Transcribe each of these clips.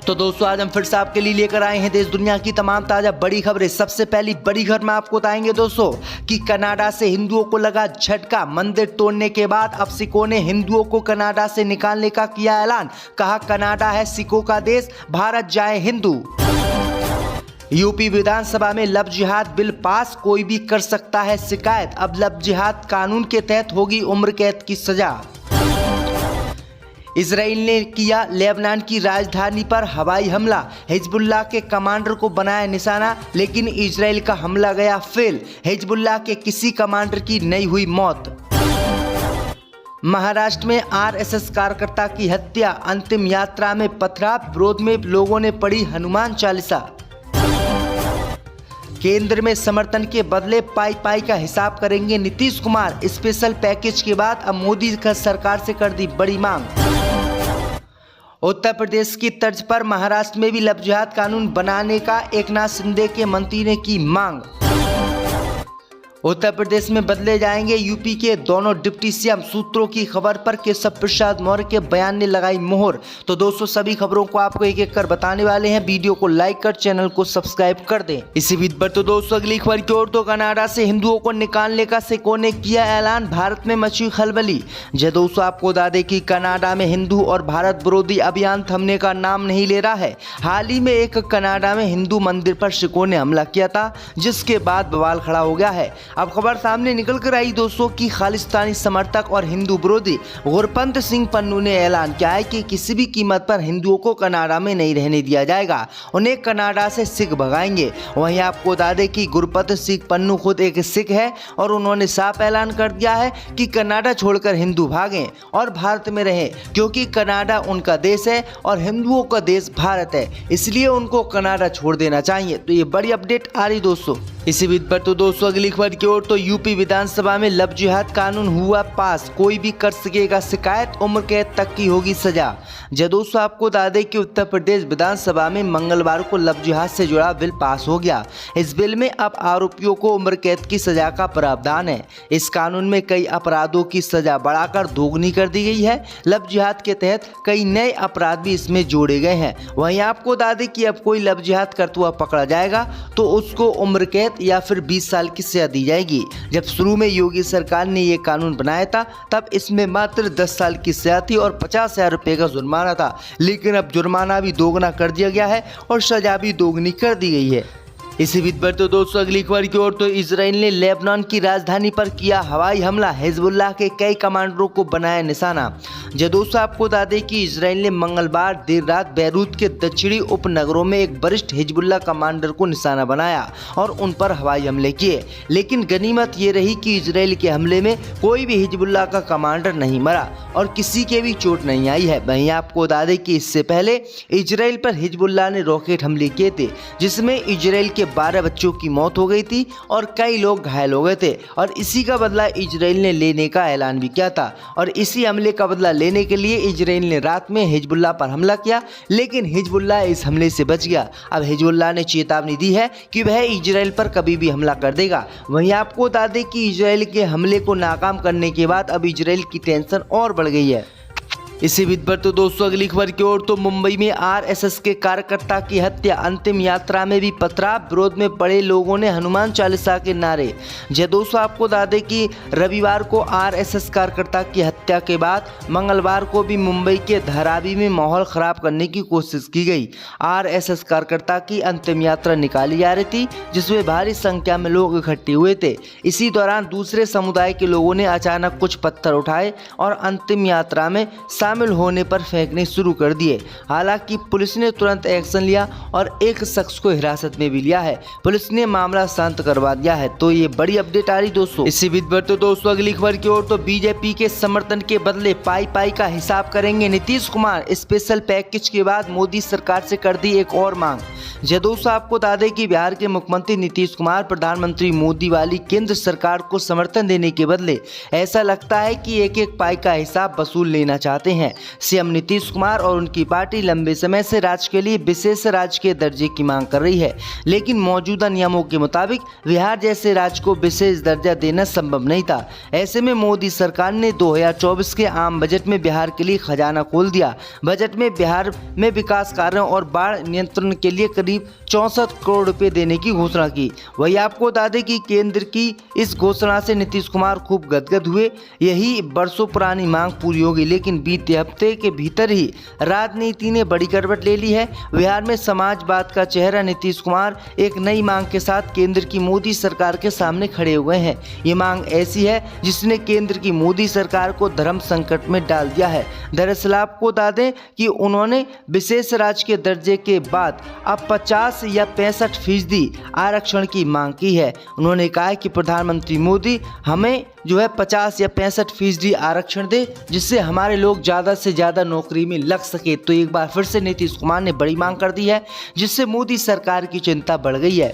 तो दोस्तों आज हम फिर से आपके लिए लेकर आए हैं देश दुनिया की तमाम ताजा बड़ी खबरें। सबसे पहली बड़ी खबर में आपको बताएंगे दोस्तों कि कनाडा से हिंदुओं को लगा झटका। मंदिर तोड़ने के बाद अब सिखों ने हिंदुओं को कनाडा से निकालने का किया ऐलान। कहा कनाडा है सिखों का देश, भारत जाए हिंदू। यूपी विधानसभा में लव जिहाद बिल पास, कोई भी कर सकता है शिकायत। अब लव जिहाद कानून के तहत होगी उम्र कैद की सजा। इजराइल ने किया लेबनान की राजधानी पर हवाई हमला। हिजबुल्लाह के कमांडर को बनाया निशाना, लेकिन इजराइल का हमला गया फेल। हिजबुल्लाह के किसी कमांडर की नहीं हुई मौत। महाराष्ट्र में आरएसएस कार्यकर्ता की हत्या, अंतिम यात्रा में पथराव, विरोध में लोगों ने पढ़ी हनुमान चालीसा। केंद्र में समर्थन के बदले पाई पाई का हिसाब करेंगे नीतीश कुमार। स्पेशल पैकेज के बाद अब मोदी सरकार से कर दी बड़ी मांग। उत्तर प्रदेश की तर्ज पर महाराष्ट्र में भी लव जिहाद कानून बनाने का एकनाथ शिंदे के मंत्री ने की मांग। उत्तर प्रदेश में बदले जाएंगे यूपी के दोनों डिप्टी सीएम। सूत्रों की खबर पर केशव प्रसाद मौर्य के बयान ने लगाई मोहर। तो दोस्तों सभी खबरों को आपको एक एक कर बताने वाले हैं। वीडियो को लाइक कर चैनल को सब्सक्राइब कर दें। इसी बीच पर तो दोस्तों अगली खबर की ओर, तो कनाडा से हिंदुओं को निकालने का सिखों ने किया ऐलान। भारत में मची खलबली। जय दोस्तों आपको बता दें कि कनाडा में हिंदू और भारत विरोधी अभियान थमने का नाम नहीं ले रहा है। हाल ही में एक कनाडा में हिंदू मंदिर पर सिखों ने हमला किया था, जिसके बाद बवाल खड़ा हो गया है। अब खबर सामने निकल कर आई दोस्तों कि खालिस्तानी समर्थक और हिंदू विरोधी गुरपंत सिंह पन्नू ने ऐलान किया है कि किसी भी कीमत पर हिंदुओं को कनाडा में नहीं रहने दिया जाएगा, उन्हें कनाडा से सिख भगाएंगे। वहीं आपको बता दें कि गुरपंत सिंह पन्नू खुद एक सिख है और उन्होंने साफ ऐलान कर दिया है कि कनाडा छोड़कर हिंदू भागें और भारत में रहें, क्योंकि कनाडा उनका देश है और हिंदुओं का देश भारत है, इसलिए उनको कनाडा छोड़ देना चाहिए। तो ये बड़ी अपडेट आ रही दोस्तों। इसी बीच पर तो दोस्तों अगली खबर की ओर, तो यूपी विधानसभा में लव जिहाद कानून हुआ पास, कोई भी कर सकेगा शिकायत, उम्र कैद तक की होगी सजा। जय दोस्तों आपको बता दें कि उत्तर प्रदेश विधानसभा में मंगलवार को लव जिहाद से जुड़ा बिल पास हो गया। इस बिल में अब आरोपियों को उम्र कैद की सजा का प्रावधान है। इस कानून में कई अपराधों की सजा बढ़ाकर दोगुनी कर दी गई है। लव जिहाद के तहत कई नए अपराध भी इसमें जोड़े गए हैं। वहीं आपको बता दें कि अब कोई लव जिहाद करता हुआ पकड़ा जाएगा तो उसको उम्र कैद या फिर 20 साल की सजा दी जाएगी। जब शुरू में योगी सरकार ने ये कानून बनाया था तब इसमें मात्र 10 साल की सजा थी और 50,000 रुपये का जुर्माना था, लेकिन अब जुर्माना भी दोगुना कर दिया गया है और सजा भी दोगुनी कर दी गई है। इसी बीच पर तो दोस्तों अगली खबर की ओर, तो इजराइल ने लेबनान की राजधानी पर किया हवाई हमला। हिजबुल्लाह के कई कमांडरों को बनाया निशाना। जय दोस्तों आपको बता दें कि इजराइल ने मंगलवार देर रात बैरूत के दक्षिणी उपनगरों में एक वरिष्ठ हिजबुल्लाह कमांडर को निशाना बनाया और उन पर हवाई हमले किए, लेकिन गनीमत ये रही कि इजराइल के हमले में कोई भी हिजबुल्लाह का कमांडर नहीं मरा और किसी के भी चोट नहीं आई है। वहीं आपको बता दें कि इससे पहले इजराइल पर हिजबुल्लाह ने रॉकेट हमले किए थे, जिसमें इजराइल के 12 बच्चों की मौत हो गई थी और कई लोग घायल हो गए थे, और इसी का बदला इजराइल ने लेने का ऐलान भी किया था। और इसी हमले का बदला लेने के लिए इजराइल ने रात में हिजबुल्लाह पर हमला किया, लेकिन हिजबुल्लाह इस हमले से बच गया। अब हिजबुल्लाह ने चेतावनी दी है कि वह इजराइल पर कभी भी हमला कर देगा। वहीं आपको बता दें कि इजराइल के हमले को नाकाम करने के बाद अब इजराइल की टेंशन और बढ़ गई है। इसी बीच पर तो दोस्तों अगली खबर की ओर, तो मुंबई में आरएसएस के कार्यकर्ता की हत्या, अंतिम यात्रा में भी पथराव, विरोध में पड़े लोगों ने हनुमान चालीसा के नारे। जय दोस्तों आपको बता दें कि रविवार को आरएसएस कार्यकर्ता की हत्या के बाद मंगलवार को भी मुंबई के धारावी में माहौल खराब करने की कोशिश की गई। आरएसएस कार्यकर्ता की अंतिम यात्रा निकाली जा रही थी, जिसमें भारी संख्या में लोग इकट्ठे हुए थे। इसी दौरान दूसरे समुदाय के लोगों ने अचानक कुछ पत्थर उठाए और अंतिम यात्रा में शामिल होने पर फेंकने शुरू कर दिए। हालांकि पुलिस ने तुरंत एक्शन लिया और एक शख्स को हिरासत में भी लिया है। पुलिस ने मामला शांत करवा दिया है। तो ये बड़ी अपडेट आ रही दोस्तों। इसी बीच पर तो दोस्तों अगली खबर की ओर, तो बीजेपी के समर्थन के बदले पाई पाई का हिसाब करेंगे नीतीश कुमार। स्पेशल पैकेज के बाद मोदी सरकार से कर दी एक और मांग। जय दोस्तों आपको बता दें कि बिहार के मुख्यमंत्री नीतीश कुमार प्रधानमंत्री मोदी वाली केंद्र सरकार को समर्थन देने के बदले ऐसा लगता है कि एक एक पाई का हिसाब वसूल लेना चाहते हैं। हैं। सीएम नीतीश कुमार और उनकी पार्टी लंबे समय से राज्य के लिए विशेष राज्य के दर्जे की मांग कर रही है, लेकिन मौजूदा नियमों के मुताबिक बिहार जैसे राज्य को विशेष दर्जा देना संभव नहीं था। ऐसे में मोदी सरकार ने 2024 के आम बजट में बिहार के लिए खजाना खोल दिया। बजट में बिहार में विकास कार्यों और बाढ़ नियंत्रण के लिए करीब 64 करोड़ रुपए देने की घोषणा की। वही आपको बता दें कि केंद्र की इस घोषणा से नीतीश कुमार खूब गदगद हुए। यही वर्षों पुरानी मांग पूरी होगी, लेकिन बीते हफ्ते के भीतर ही राजनीति ने बड़ी करवट ले ली है। बिहार में समाजवाद का चेहरा नीतीश कुमार एक नई मांग के साथ केंद्र की मोदी सरकार के सामने खड़े हुए हैं। ये मांग ऐसी है जिसने केंद्र की मोदी सरकार को धर्म संकट में डाल दिया है। दरअसल आपको बता दें कि उन्होंने विशेष राज्य के दर्जे के बाद अब 50 या 65% आरक्षण की मांग की है। उन्होंने कहा है कि प्रधानमंत्री मोदी हमें 50 या 65% आरक्षण दे, जिससे हमारे लोग ज़्यादा से ज़्यादा नौकरी में लग सके। तो एक बार फिर से नीतीश कुमार ने बड़ी मांग कर दी है, जिससे मोदी सरकार की चिंता बढ़ गई है।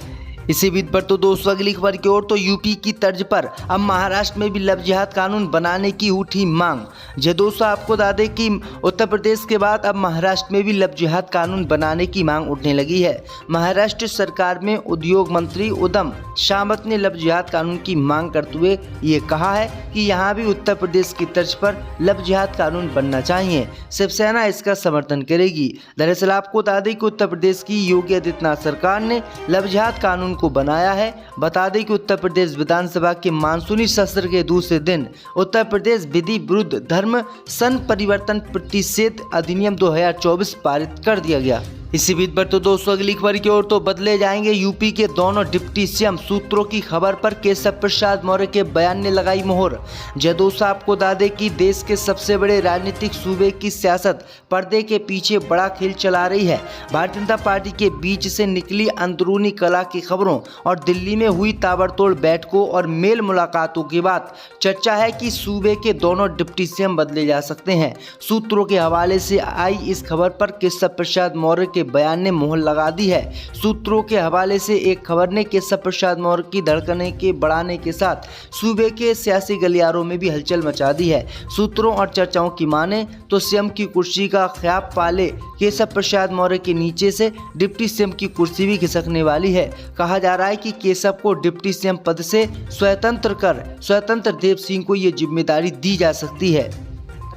इसी बीच पर तो दोस्तों अगली खबर की ओर तो यूपी की तर्ज पर अब महाराष्ट्र में भी लव जिहाद कानून बनाने की उठी मांग। जी दोस्तों आपको बता दें कि उत्तर प्रदेश के बाद अब महाराष्ट्र में भी लव जिहाद कानून बनाने की मांग उठने लगी है। महाराष्ट्र सरकार में उद्योग मंत्री उदम सामंत ने लव जिहाद कानून की मांग करते हुए ये कहा है कि यहाँ भी उत्तर प्रदेश की तर्ज पर लव जिहाद कानून बनना चाहिए। शिवसेना इसका समर्थन करेगी। दरअसल आपको बता दें कि उत्तर प्रदेश की योगी आदित्यनाथ सरकार ने लव जिहाद कानून को बनाया है। बता दें कि उत्तर प्रदेश विधानसभा के मानसूनी सत्र के दूसरे दिन उत्तर प्रदेश विधि विरुद्ध धर्म संपरिवर्तन प्रतिषेध अधिनियम 2024 पारित कर दिया गया। इसी बीच पर तो दोस्तों अगली खबर की ओर तो बदले जाएंगे यूपी के दोनों डिप्टी सीएम। सूत्रों की खबर पर केशव प्रसाद मौर्य के बयान ने लगाई मोहर। जय दोस्तों आपको बता दें कि देश के सबसे बड़े राजनीतिक सूबे की सियासत पर्दे के पीछे बड़ा खेल चला रही है। भारतीय जनता पार्टी के बीच से निकली अंदरूनी कला की खबरों और दिल्ली में हुई ताबड़तोड़ बैठकों और मेल मुलाकातों के बाद चर्चा है कि सूबे के दोनों डिप्टी सीएम बदले जा सकते हैं। सूत्रों के हवाले से आई इस खबर पर केशव प्रसाद मौर्य के बयान ने मोहर लगा दी है। सूत्रों के हवाले से एक खबर ने केशव प्रसाद मौर्य की धड़कने के बढ़ाने के साथ सूबे के सियासी गलियारों में भी हलचल मचा दी है। सूत्रों और चर्चाओं की माने तो सीएम की कुर्सी का ख्याप पाले केशव प्रसाद मौर्य के नीचे से डिप्टी सीएम की कुर्सी भी खिसकने वाली है। कहा जा रहा है कि केशव को डिप्टी सीएम पद से स्वतंत्र देव सिंह को ये जिम्मेदारी दी जा सकती है।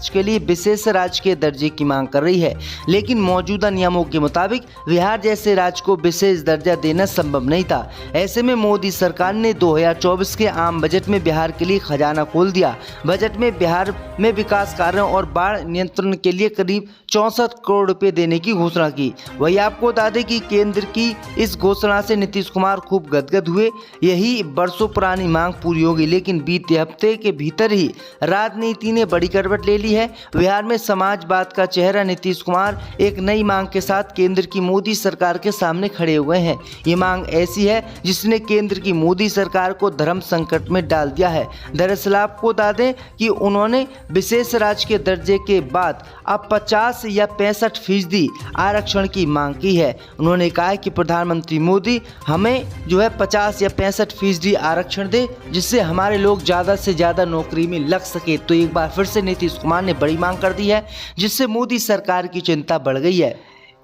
के लिए विशेष राज्य के दर्जे की मांग कर रही है, लेकिन मौजूदा नियमों के मुताबिक बिहार जैसे राज्य को विशेष दर्जा देना संभव नहीं था। ऐसे में मोदी सरकार ने 2024 के आम बजट में बिहार के लिए खजाना खोल दिया। बजट में बिहार में विकास कार्यों और बाढ़ नियंत्रण के लिए करीब 64 करोड़ रुपए देने की घोषणा की। वही आपको बता दें कि केंद्र की इस घोषणा से नीतीश कुमार खूब गदगद हुए। यही वर्षों पुरानी मांग पूरी होगी, लेकिन बीते हफ्ते के भीतर ही राजनीति ने बड़ी करवट ले ली है। बिहार में समाजवाद का चेहरा नीतीश कुमार एक नई मांग के साथ केंद्र की मोदी सरकार के सामने खड़े हुए हैं। ये मांग ऐसी है जिसने केंद्र की मोदी सरकार को धर्म संकट में डाल दिया है। दरअसल आपको बता दें कि उन्होंने विशेष राज्य के दर्जे के बाद अब 50 या 65% आरक्षण की मांग की है। उन्होंने कहा है कि प्रधानमंत्री मोदी हमें 50 या 65% आरक्षण दे, जिससे हमारे लोग ज़्यादा से ज़्यादा नौकरी में लग सके। तो एक बार फिर से नीतीश कुमार ने बड़ी मांग कर दी है, जिससे मोदी सरकार की चिंता बढ़ गई है।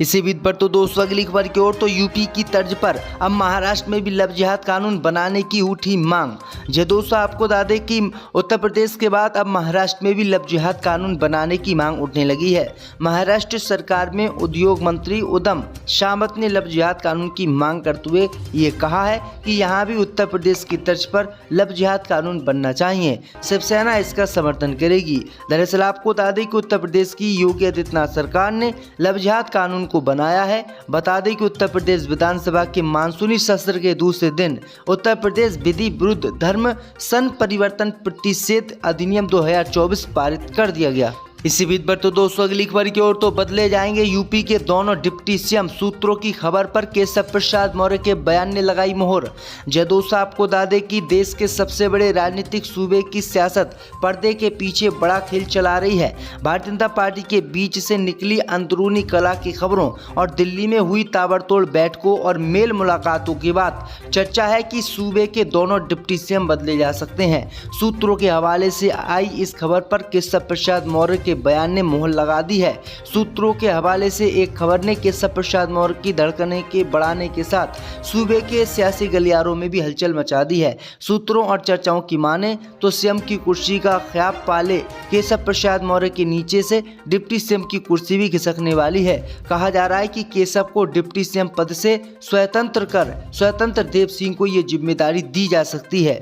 इसी बीच पर तो दोस्तों अगली खबर की ओर तो यूपी की तर्ज पर अब महाराष्ट्र में भी लव जिहाद कानून बनाने की उठी मांग। जी दोस्तों आपको बता दें कि उत्तर प्रदेश के बाद अब महाराष्ट्र में भी लव जिहाद कानून बनाने की मांग उठने लगी है। महाराष्ट्र सरकार में उद्योग मंत्री उदम सामंत ने लव जिहाद कानून की मांग करते हुए ये कहा है कि यहाँ भी उत्तर प्रदेश की तर्ज पर लव जिहाद कानून बनना चाहिए। शिवसेना इसका समर्थन करेगी। दरअसल आपको बता दें कि उत्तर प्रदेश की योगी आदित्यनाथ सरकार ने लव जिहाद कानून को बनाया है। बता दें कि उत्तर प्रदेश विधानसभा के मानसूनी सत्र के दूसरे दिन उत्तर प्रदेश विधि विरुद्ध धर्म संपरिवर्तन प्रतिषेध अधिनियम 2024 पारित कर दिया गया। इसी बीच पर तो दोस्तों अगली खबर की ओर तो बदले जाएंगे यूपी के दोनों डिप्टी सीएम। सूत्रों की खबर पर केशव प्रसाद मौर्य के बयान ने लगाई मोहर। जय दोस्तों आपको बता दें कि देश के सबसे बड़े राजनीतिक सूबे की सियासत पर्दे के पीछे बड़ा खेल चला रही है। भारतीय जनता पार्टी के बीच से निकली अंदरूनी कला की खबरों और दिल्ली में हुई ताबड़तोड़ बैठकों और मेल मुलाकातों के बाद चर्चा है कि सूबे के दोनों डिप्टी सीएम बदले जा सकते हैं। सूत्रों के हवाले से आई इस खबर पर केशव प्रसाद मौर्य के के बयान ने मोहर लगा दी है। सूत्रों के हवाले से एक खबर ने केशव प्रसाद मौर्य की धड़कने के बढ़ाने के साथ सूबे के सियासी गलियारों में भी हलचल मचा दी है। सूत्रों और चर्चाओं की माने तो सीएम की कुर्सी का ख्याब पाले केशव प्रसाद मौर्य के नीचे से डिप्टी सीएम की कुर्सी भी खिसकने वाली है। कहा जा रहा है कि केशव को डिप्टी सीएम पद से स्वतंत्र देव सिंह को ये जिम्मेदारी दी जा सकती है।